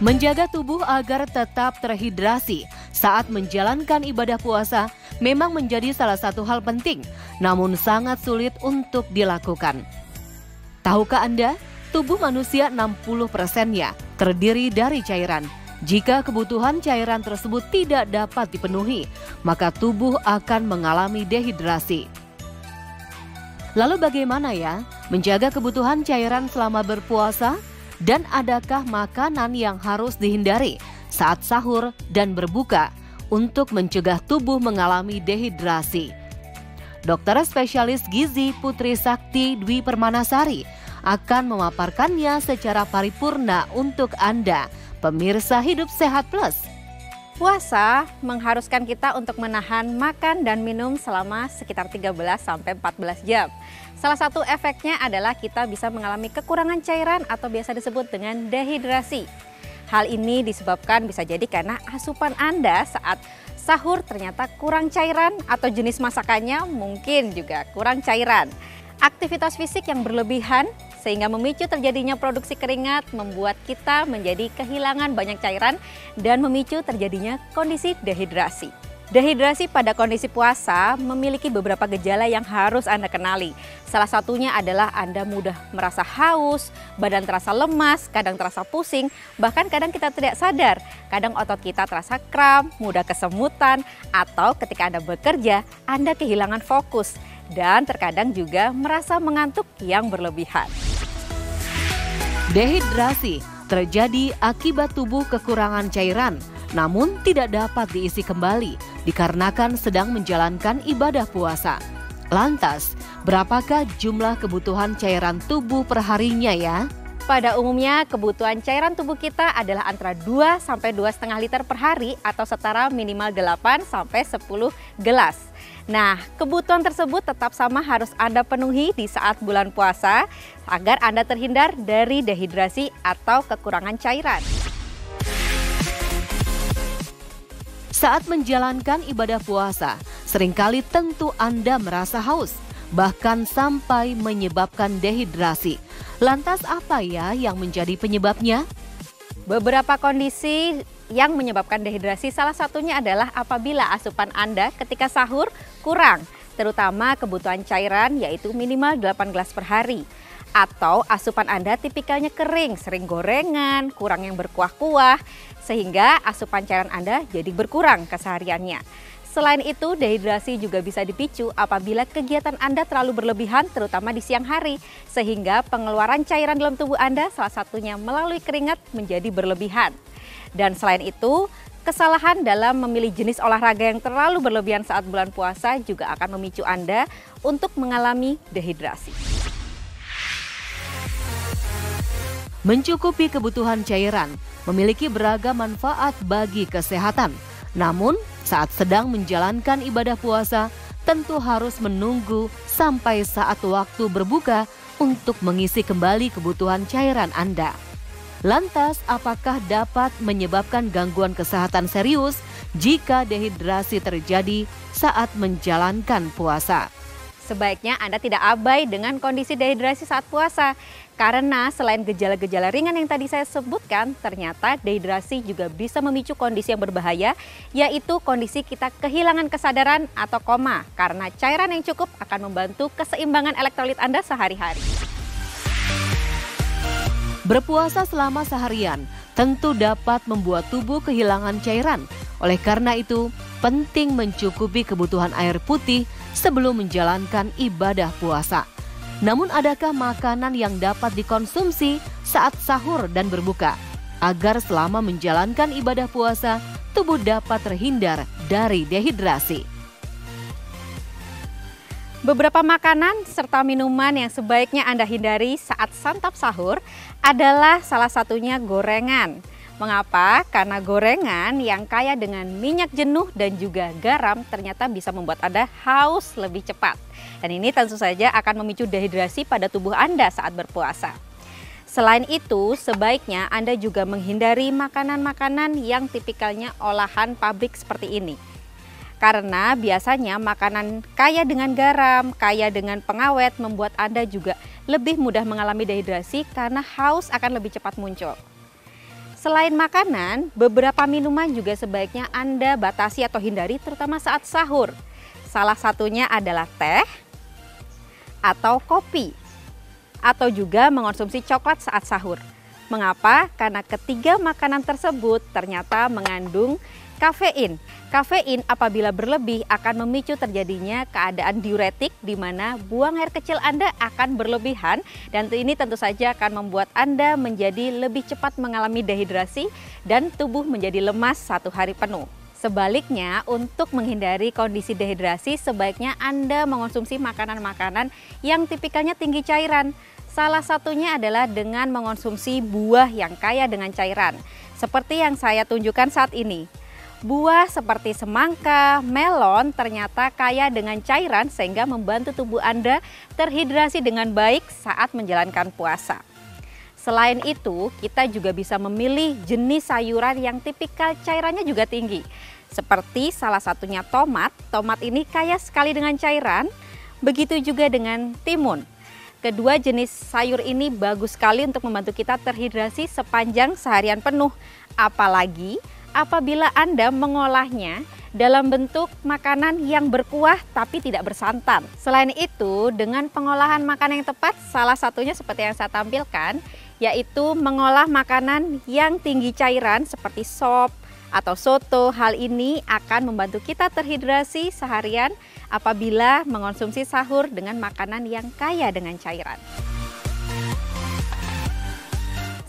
Menjaga tubuh agar tetap terhidrasi saat menjalankan ibadah puasa memang menjadi salah satu hal penting, namun sangat sulit untuk dilakukan. Tahukah Anda, tubuh manusia 60%-nya terdiri dari cairan. Jika kebutuhan cairan tersebut tidak dapat dipenuhi, maka tubuh akan mengalami dehidrasi. Lalu bagaimana ya menjaga kebutuhan cairan selama berpuasa? Dan adakah makanan yang harus dihindari saat sahur dan berbuka untuk mencegah tubuh mengalami dehidrasi? Dokter spesialis gizi Putri Sakti Dwi Permanasari akan memaparkannya secara paripurna untuk Anda, pemirsa Hidup Sehat Plus. Puasa mengharuskan kita untuk menahan makan dan minum selama sekitar 13-14 jam. Salah satu efeknya adalah kita bisa mengalami kekurangan cairan atau biasa disebut dengan dehidrasi. Hal ini disebabkan bisa jadi karena asupan Anda saat sahur ternyata kurang cairan atau jenis masakannya mungkin juga kurang cairan. Aktivitas fisik yang berlebihan sehingga memicu terjadinya produksi keringat membuat kita menjadi kehilangan banyak cairan dan memicu terjadinya kondisi dehidrasi. Dehidrasi pada kondisi puasa memiliki beberapa gejala yang harus Anda kenali. Salah satunya adalah Anda mudah merasa haus, badan terasa lemas, kadang terasa pusing, bahkan kadang kita tidak sadar. Kadang otot kita terasa kram, mudah kesemutan, atau ketika Anda bekerja, Anda kehilangan fokus. Dan terkadang juga merasa mengantuk yang berlebihan. Dehidrasi terjadi akibat tubuh kekurangan cairan, namun tidak dapat diisi kembali dikarenakan sedang menjalankan ibadah puasa. Lantas, berapakah jumlah kebutuhan cairan tubuh perharinya ya? Pada umumnya kebutuhan cairan tubuh kita adalah antara 2 sampai 2,5 liter per hari atau setara minimal 8 sampai 10 gelas. Nah, kebutuhan tersebut tetap sama harus Anda penuhi di saat bulan puasa agar Anda terhindar dari dehidrasi atau kekurangan cairan. Saat menjalankan ibadah puasa, seringkali tentu Anda merasa haus, bahkan sampai menyebabkan dehidrasi. Lantas apa ya yang menjadi penyebabnya? Beberapa kondisi yang menyebabkan dehidrasi salah satunya adalah apabila asupan Anda ketika sahur kurang, terutama kebutuhan cairan yaitu minimal 8 gelas per hari. Atau asupan Anda tipikalnya kering, sering gorengan, kurang yang berkuah-kuah, sehingga asupan cairan Anda jadi berkurang kesehariannya. Selain itu, dehidrasi juga bisa dipicu apabila kegiatan Anda terlalu berlebihan, terutama di siang hari, sehingga pengeluaran cairan dalam tubuh Anda salah satunya melalui keringat menjadi berlebihan. Dan selain itu, kesalahan dalam memilih jenis olahraga yang terlalu berlebihan saat bulan puasa juga akan memicu Anda untuk mengalami dehidrasi. Mencukupi kebutuhan cairan memiliki beragam manfaat bagi kesehatan. Namun, saat sedang menjalankan ibadah puasa, tentu harus menunggu sampai saat waktu berbuka untuk mengisi kembali kebutuhan cairan Anda. Lantas, apakah dapat menyebabkan gangguan kesehatan serius jika dehidrasi terjadi saat menjalankan puasa? Sebaiknya Anda tidak abai dengan kondisi dehidrasi saat puasa. Karena selain gejala-gejala ringan yang tadi saya sebutkan, ternyata dehidrasi juga bisa memicu kondisi yang berbahaya, yaitu kondisi kita kehilangan kesadaran atau koma, karena cairan yang cukup akan membantu keseimbangan elektrolit Anda sehari-hari. Berpuasa selama seharian tentu dapat membuat tubuh kehilangan cairan. Oleh karena itu, penting mencukupi kebutuhan air putih sebelum menjalankan ibadah puasa. Namun adakah makanan yang dapat dikonsumsi saat sahur dan berbuka agar selama menjalankan ibadah puasa tubuh dapat terhindar dari dehidrasi? Beberapa makanan serta minuman yang sebaiknya Anda hindari saat santap sahur adalah salah satunya gorengan. Mengapa? Karena gorengan yang kaya dengan minyak jenuh dan juga garam ternyata bisa membuat Anda haus lebih cepat. Dan ini tentu saja akan memicu dehidrasi pada tubuh Anda saat berpuasa. Selain itu, sebaiknya Anda juga menghindari makanan-makanan yang tipikalnya olahan pabrik seperti ini. Karena biasanya makanan kaya dengan garam, kaya dengan pengawet membuat Anda juga lebih mudah mengalami dehidrasi karena haus akan lebih cepat muncul. Selain makanan, beberapa minuman juga sebaiknya Anda batasi atau hindari terutama saat sahur. Salah satunya adalah teh atau kopi, atau juga mengonsumsi coklat saat sahur. Mengapa? Karena ketiga makanan tersebut ternyata mengandung kafein. Kafein apabila berlebih akan memicu terjadinya keadaan diuretik di mana buang air kecil Anda akan berlebihan dan ini tentu saja akan membuat Anda menjadi lebih cepat mengalami dehidrasi dan tubuh menjadi lemas 1 hari penuh. Sebaliknya, untuk menghindari kondisi dehidrasi sebaiknya Anda mengonsumsi makanan-makanan yang tipikalnya tinggi cairan. Salah satunya adalah dengan mengonsumsi buah yang kaya dengan cairan, seperti yang saya tunjukkan saat ini. Buah seperti semangka, melon ternyata kaya dengan cairan sehingga membantu tubuh Anda terhidrasi dengan baik saat menjalankan puasa. Selain itu, kita juga bisa memilih jenis sayuran yang tipikal cairannya juga tinggi. Seperti salah satunya tomat. Tomat ini kaya sekali dengan cairan, begitu juga dengan timun. Kedua jenis sayur ini bagus sekali untuk membantu kita terhidrasi sepanjang seharian penuh. Apalagi apabila Anda mengolahnya dalam bentuk makanan yang berkuah tapi tidak bersantan. Selain itu, dengan pengolahan makanan yang tepat, salah satunya seperti yang saya tampilkan, yaitu mengolah makanan yang tinggi cairan seperti sop atau soto. Hal ini akan membantu kita terhidrasi seharian apabila mengonsumsi sahur dengan makanan yang kaya dengan cairan.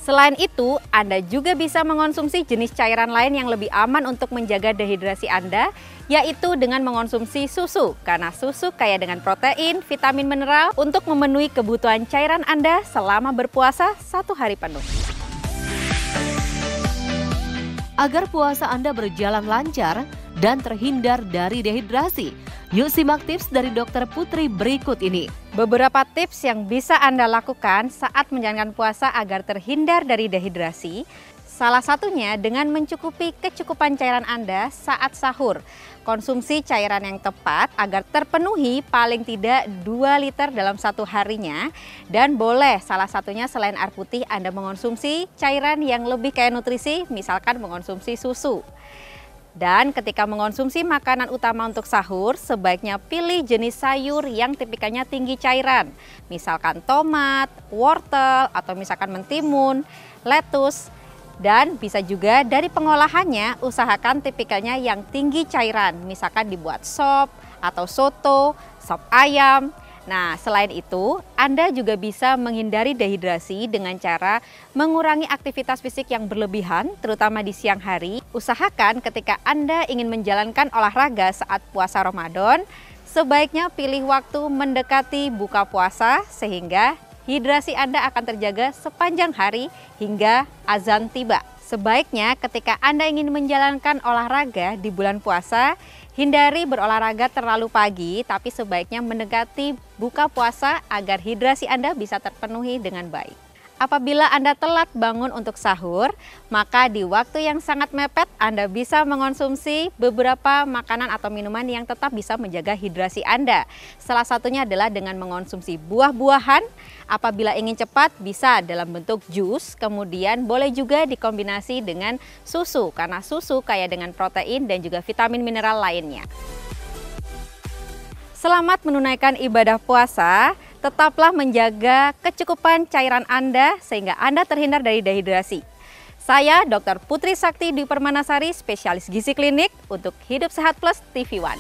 Selain itu, Anda juga bisa mengonsumsi jenis cairan lain yang lebih aman untuk menjaga dehidrasi Anda, yaitu dengan mengonsumsi susu. Karena susu kaya dengan protein, vitamin, mineral untuk memenuhi kebutuhan cairan Anda selama berpuasa 1 hari penuh. Agar puasa Anda berjalan lancar dan terhindar dari dehidrasi, yuk simak tips dari Dr. Putri berikut ini. Beberapa tips yang bisa Anda lakukan saat menjalankan puasa agar terhindar dari dehidrasi. Salah satunya dengan mencukupi kecukupan cairan Anda saat sahur. Konsumsi cairan yang tepat agar terpenuhi paling tidak 2 liter dalam 1 harinya. Dan boleh salah satunya selain air putih Anda mengonsumsi cairan yang lebih kaya nutrisi, misalkan mengonsumsi susu. Dan ketika mengonsumsi makanan utama untuk sahur, sebaiknya pilih jenis sayur yang tipikalnya tinggi cairan. Misalkan tomat, wortel, atau misalkan mentimun, lettuce. Dan bisa juga dari pengolahannya, usahakan tipikalnya yang tinggi cairan. Misalkan dibuat sop atau soto, sop ayam. Nah, selain itu, Anda juga bisa menghindari dehidrasi dengan cara mengurangi aktivitas fisik yang berlebihan, terutama di siang hari. Usahakan ketika Anda ingin menjalankan olahraga saat puasa Ramadan, sebaiknya pilih waktu mendekati buka puasa sehingga hidrasi Anda akan terjaga sepanjang hari hingga azan tiba. Sebaiknya ketika Anda ingin menjalankan olahraga di bulan puasa, hindari berolahraga terlalu pagi, tapi sebaiknya mendekati buka puasa agar hidrasi Anda bisa terpenuhi dengan baik. Apabila Anda telat bangun untuk sahur, maka di waktu yang sangat mepet Anda bisa mengonsumsi beberapa makanan atau minuman yang tetap bisa menjaga hidrasi Anda. Salah satunya adalah dengan mengonsumsi buah-buahan. Apabila ingin cepat bisa dalam bentuk jus, kemudian boleh juga dikombinasi dengan susu karena susu kaya dengan protein dan juga vitamin mineral lainnya. Selamat menunaikan ibadah puasa. Tetaplah menjaga kecukupan cairan Anda sehingga Anda terhindar dari dehidrasi. Saya Dr. Putri Sakti Dwi Permanasari, spesialis gizi klinik untuk Hidup Sehat Plus TV One.